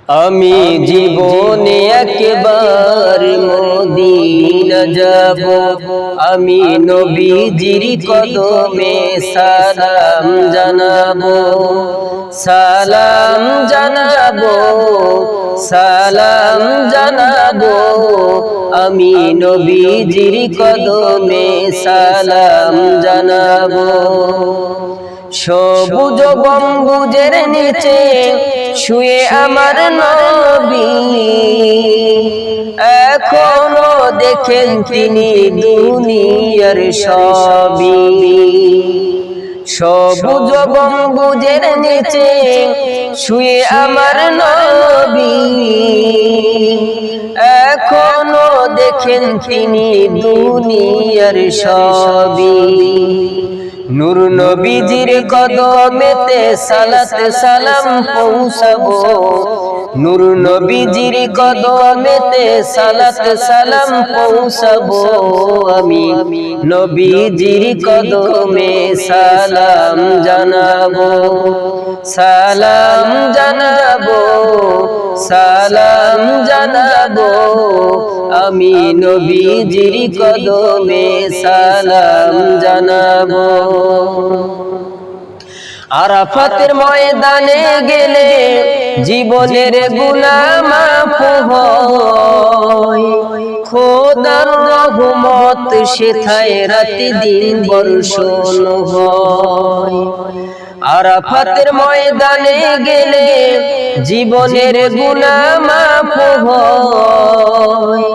আমি জীবনে একবার মদিনা যাব, আমি নবীজির কদমে সালাম জানাবো, সালাম জানাবো, সালাম জানাবো। আমি নবীজির কদমে সালাম জানাবো। সবুজ গম্বুজের নিচে শুয়ে আমার নবী, এখনো দেখেন তিনি দুনিয়ার সবই। সবুজ গম্বুজের নিচে শুয়ে আমার নবী, এখনো দেখেন তিনি দুনিয়ার সবই। নূর নবীজির কদমেতে সালাত সালাম পৌঁছাবো, নূর নবীজির কদমেতে সালাত সালাম পৌঁছাবো। আমি নবীজির কদমে সালাম জানাবো, সালাম জানাবো, সালাম জানাবো। আমি নবীজির কদমে সালাম জানাবো। আরাফাতের ময়দানে গেলে জীবনের গুনাহ মাফ হয়, খোদার রহমত সেথায় রাত দিন বর্ষণ হয়। আরাফাতের ময়দানে গেলে জীবনের গুনাহ মাফ হয়,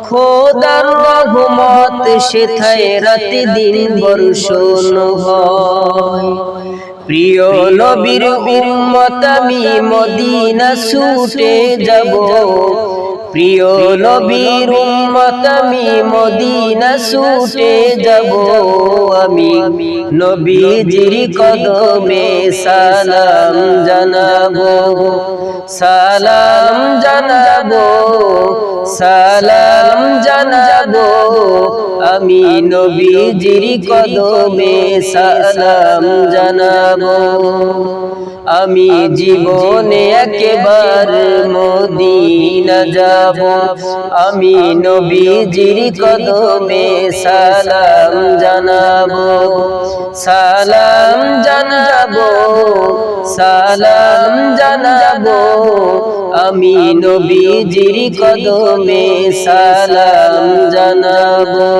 খোদার রহমত সেথায় রাত দিন বর্ষণ হয়। প্রিয় নবীর উম্মত আমি মদিনা ছুটে যাব, প্রিয় নবীর উম্মত আমি মদিনা ছুটে যাব। আমি নবীজির কদমে সালাম জানাবো, সালাম জানাবো, সালাম জানাবো। আমি নবীজির কদমে সালাম জানাবো। আমি জীবনে একবার মদিনা যাব, আমি নবীজির কদমে সালাম জানাবো, সালাম জানাবো, সালাম জানাবো। আমি নবীজির কদমে সালাম জানাবো।